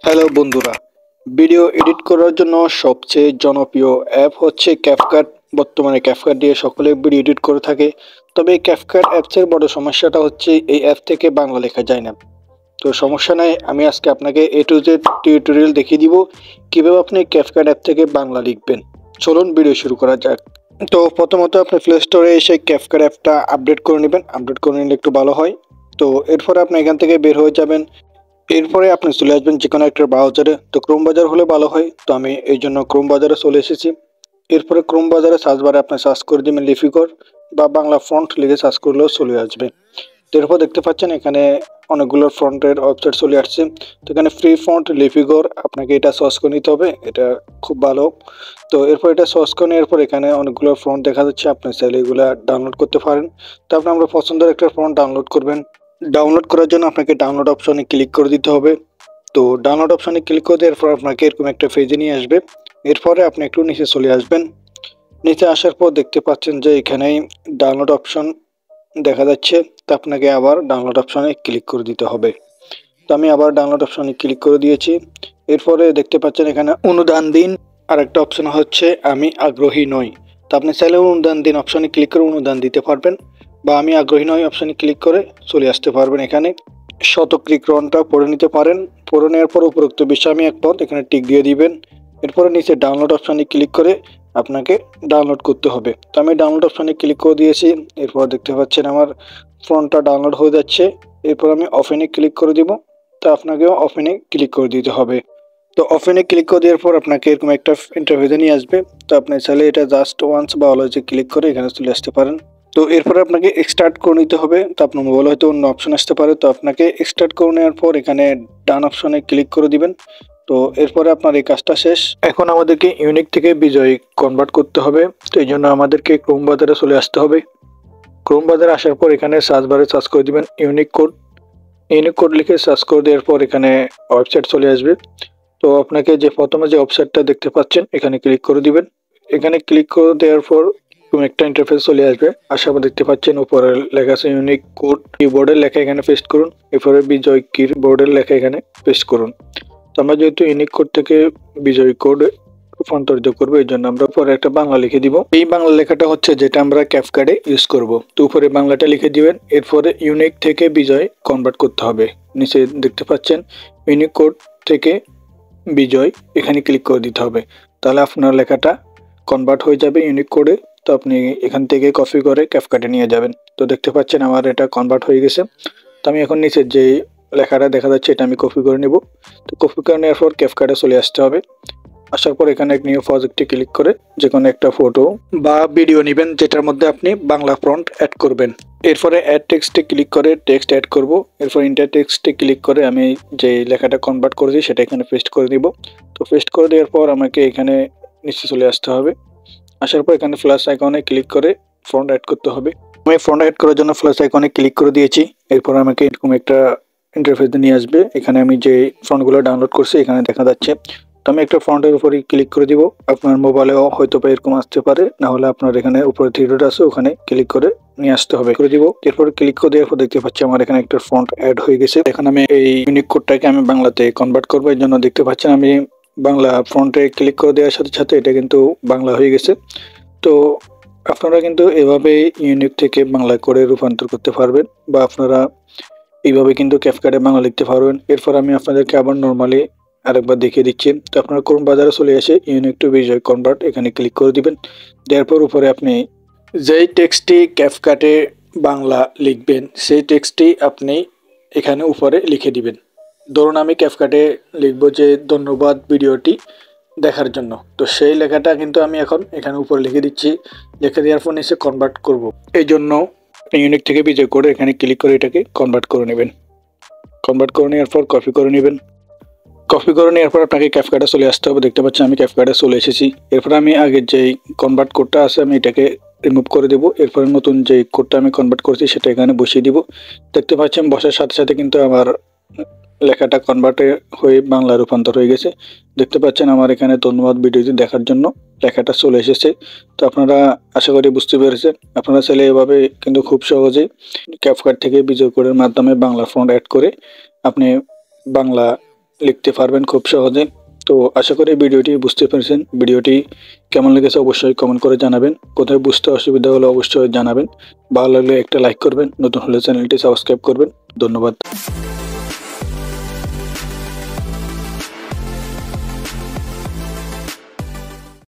Hello বন্ধুরা, video edit করার জন্য সবচেয়ে জনপ্রিয় অ্যাপ হচ্ছে ক্যাপকাট। বর্তমানে ক্যাপকাট দিয়ে সকলে ভিডিও এডিট করে থাকে। তবে এই ক্যাপকাট অ্যাপসের বড় সমস্যাটা হচ্ছে এই অ্যাপ থেকে বাংলা লেখা যায় না। তো সমস্যা নাই, আমি আজকে আপনাকে এ টু জেড টিউটোরিয়াল দেখিয়ে দিব কীভাবে আপনি ক্যাপকাট অ্যাপ থেকে বাংলা লিখবেন। চলুন ভিডিও শুরু করা যাক। তো প্রথমত আপনি প্লে স্টোরে এসে ক্যাপকাট অ্যাপটা আপডেট করে নেবেন। আপডেট করে নিলে একটু ভালো হয়। তো এরপরে আপনি এখান থেকে বের হয়ে যাবেন। এরপরে আপনি চলে আসবেন যে কোনো একটা ব্রাউজারে। তো ক্রোম বাজার হলে ভালো হয়, তো আমি এই জন্য ক্রোম বাজারে চলে এসেছি। এরপরে ক্রোম বাজারে সার্চ বারে আপনি সার্চ করে দেবেন লিপিকর বা বাংলা ফন্ট লিখে সার্চ করলেও চলে আসবে। তো এরপর দেখতে পাচ্ছেন এখানে অনেকগুলো ফন্টের ওয়েবসাইট চলে আসছে। তো এখানে ফ্রি ফন্ট লিপিকর, আপনাকে এটা সার্চ করে নিতে হবে, এটা খুব ভালো। তো এরপর এটা সার্চ করে নেওয়ার পর এখানে অনেকগুলো ফন্ট দেখা যাচ্ছে, আপনি চাইলে এগুলো ডাউনলোড করতে পারেন। তারপর আমরা পছন্দের একটা ফন্ট ডাউনলোড করবেন। ডাউনলোড করার জন্য আপনাকে ডাউনলোড অপশনে ক্লিক করে দিতে হবে। তো ডাউনলোড অপশনে ক্লিক করে দেওয়ার পর আপনাকে এরকম একটা পেজে নিয়ে আসবে। এরপরে আপনি একটু নিচে চলে আসবেন। নিচে আসার পর দেখতে পাচ্ছেন যে এখানেই ডাউনলোড অপশন দেখা যাচ্ছে। তো আপনাকে আবার ডাউনলোড অপশনে ক্লিক করে দিতে হবে। তো আমি আবার ডাউনলোড অপশনে ক্লিক করে দিয়েছি। এরপরে দেখতে পাচ্ছেন এখানে অনুদান দিন, আর একটা অপশন হচ্ছে আমি আগ্রহী নই। তো আপনি চাইলে অনুদান দিন অপশনে ক্লিক করে অনুদান দিতে পারবেন, বা আমি আগ্রহী নই অপশনে ক্লিক করে চলে আসতে পারবেন। এখানে শতকৃকরণটা পড়ে নিতে পারেন। পড়ে নেওয়ার পর উপরোক্ত বিষয় আমি এক পদ এখানে টিক দিয়ে দিবেন। এরপরে নিচে ডাউনলোড অপশনে ক্লিক করে আপনাকে ডাউনলোড করতে হবে। তো আমি ডাউনলোড অপশনে ক্লিক করে দিয়েছি। এরপর দেখতে পাচ্ছেন আমার ফোনটা ডাউনলোড হয়ে যাচ্ছে। এরপর আমি ওপেনে ক্লিক করে দিব। তো আপনাকেও ওপেনে ক্লিক করে দিতে হবে। তো ওপেনে ক্লিক করে দেওয়ার পর আপনাকে এরকম একটা ইন্টারফেসে নিয়ে আসবে। তো আপনি চাইলে এটা জাস্ট ওয়ান্স বা অলওয়েজে ক্লিক করে এখানে চলে আসতে পারেন। তো এরপরে আপনাকে এক্সট্রাক্ট করে নিতে হবে। তো আপনার মোবাইল হয়তো অন্য অপশন আসতে পারে। তো আপনাকে এক্সট্রাক্ট করে নেওয়ার পর এখানে ডান অপশনে ক্লিক করে দিবেন। তো এরপরে আপনার এই কাজটা শেষ। এখন আমাদেরকে ইউনিক থেকে বিজয় কনভার্ট করতে হবে। তো এই জন্য আমাদেরকে ক্রোম বাজারে চলে আসতে হবে। ক্রোম বাজারে আসার পর এখানে সার্চ বারে সার্চ করে দিবেন ইউনিক কোড। ইউনিক কোড লিখে সার্চ করে দেওয়ার পর এখানে ওয়েবসাইট চলে আসবে। তো আপনাকে যে প্রথমে যে ওয়েবসাইটটা দেখতে পাচ্ছেন এখানে ক্লিক করে দিবেন। এখানে ক্লিক করে দেওয়ার পর একটা ইন্টারফেস চলে আসবে। আশা করি দেখতে পাচ্ছেন উপরে লেখা আছে ইউনিক কোড, কিবোর্ডের লেখা এখানে পেস্ট করুন। এরপরে বিজয় কিবোর্ডের লেখা এখানে পেস্ট করুন। তো আমরা যেহেতু ইউনিক কোড থেকে বিজয় কোড রূপান্তরিত করবো, এই জন্য আমরা পরে একটা বাংলা লিখে দিব। এই বাংলা লেখাটা হচ্ছে যেটা আমরা ক্যাপকাটে ইউজ করব। তো উপরে বাংলাটা লিখে দিবেন। এরপরে ইউনিক থেকে বিজয় কনভার্ট করতে হবে। নিচে দেখতে পাচ্ছেন ইউনিক কোড থেকে বিজয়, এখানে ক্লিক করে দিতে হবে। তাহলে আপনার লেখাটা কনভার্ট হয়ে যাবে ইউনিক কোডে। তো আপনি এখান থেকে কপি করে ক্যাপকাটে নিয়ে যাবেন। তো দেখতে পাচ্ছেন আমার এটা কনভার্ট হয়ে গেছে। তো আমি এখন নিচের যে লেখাটা দেখা যাচ্ছে এটা আমি কপি করে নেব। তো কপি করে নেওয়ার পর ক্যাপকাটে চলে আসতে হবে। আসার পর এখানে এক নিউ প্রজেক্টে ক্লিক করে যে কোনো একটা ফটো বা ভিডিও নেবেন যেটার মধ্যে আপনি বাংলা ফন্ট অ্যাড করবেন। এরপরে অ্যাড টেক্সটে ক্লিক করে টেক্সট অ্যাড করব। এরপর ইন্টার টেক্সটে ক্লিক করে আমি যে লেখাটা কনভার্ট করেছি সেটা এখানে পেস্ট করে দিব। তো পেস্ট করে দেওয়ার পর আমাকে এখানে নিচে চলে আসতে হবে। আসার পর এখানে প্লাস আইকনে ক্লিক করে ফন্ট অ্যাড করতে হবে। আমি ফন্ট অ্যাড করার জন্য প্লাস আইকনে ক্লিক করে দিয়েছি। এরপর আমাকে এরকম একটা ইন্টারফেস নিয়ে আসবে। এখানে আমি যে ফন্টগুলো ডাউনলোড করছি এখানে দেখা যাচ্ছে। তো আমি একটা ফন্টের উপরে ক্লিক করে দিব। আপনার মোবাইলেও হয়তো বা এরকম আসতে পারে, না হলে আপনার এখানে উপরে থ্রি ডট আছে ওখানে ক্লিক করে নিয়ে আসতে হবে। করে দিব। এরপর ক্লিক করে দেওয়ার পর দেখতে পাচ্ছি আমার এখানে একটা ফন্ট অ্যাড হয়ে গেছে। এখন আমি এই ইউনিক কোডটাকে আমি বাংলাতে কনভার্ট করবো। এই জন্য দেখতে পাচ্ছেন আমি বাংলা ফন্টে ক্লিক করে দেওয়ার সাথে সাথে এটা কিন্তু বাংলা হয়ে গেছে। তো আপনারা কিন্তু এভাবে ইউনিক থেকে বাংলা করে রূপান্তর করতে পারবেন, বা আপনারা এইভাবে কিন্তু ক্যাপকাটে বাংলা লিখতে পারবেন। এরপর আমি আপনাদেরকে আবার নর্মালি আরেকবার দেখিয়ে দিচ্ছি। তো আপনারা ক্রোম বাজারে চলে এসে ইউনিক টু বিজয় কনভার্ট এখানে ক্লিক করে দিবেন। দেওয়ার পর উপরে আপনি যেই টেক্সটটি ক্যাপকাটে বাংলা লিখবেন সেই টেক্সটটি আপনি এখানে উপরে লিখে দিবেন। ধরুন আমি ক্যাপকাটে লিখবো যে ধন্যবাদ ভিডিওটি দেখার জন্য। তো সেই লেখাটা কিন্তু আমি এখন এখানে উপরে লিখে দিচ্ছি। লিখে দেওয়ার পর নিচে কনভার্ট করব। এই জন্য আপনি ইউনিক থেকে বিজয় করে এখানে ক্লিক করে এটাকে কনভার্ট করে নেবেন। কনভার্ট করে নেওয়ার পর কপি করে নেবেন। কপি করে নেওয়ার পর আপনাকে ক্যাপকাটে চলে আসতে হবে। দেখতে পাচ্ছেন আমি ক্যাপকাটে চলে এসেছি। এরপর আমি আগের যেই কনভার্ট কোডটা আছে আমি এটাকে রিমুভ করে দেবো। এরপরে নতুন যে কোডটা আমি কনভার্ট করছি সেটা এখানে বসিয়ে দিব। দেখতে পাচ্ছেন বসার সাথে সাথে কিন্তু আমার লেখাটা কনভার্টে হয়ে বাংলা রূপান্তর হয়ে গেছে। দেখতে পাচ্ছেন আমার এখানে ধন্যবাদ ভিডিওটি দেখার জন্য লেখাটা চলে এসেছে। তো আপনারা আশা করি বুঝতে পেরেছেন। আপনারা চাইলে এভাবে কিন্তু খুব সহজেই ক্যাপকাট থেকে বিজয় কোডের মাধ্যমে বাংলা ফন্ট অ্যাড করে আপনি বাংলা লিখতে পারবেন খুব সহজে। তো আশা করি ভিডিওটি বুঝতে পেরেছেন। ভিডিওটি কেমন লেগেছে অবশ্যই কমেন্ট করে জানাবেন। কোথায় বুঝতে অসুবিধা হলে অবশ্যই জানাবেন। ভালো লাগলে একটা লাইক করবেন, নতুন হলে চ্যানেলটি সাবস্ক্রাইব করবেন। ধন্যবাদ।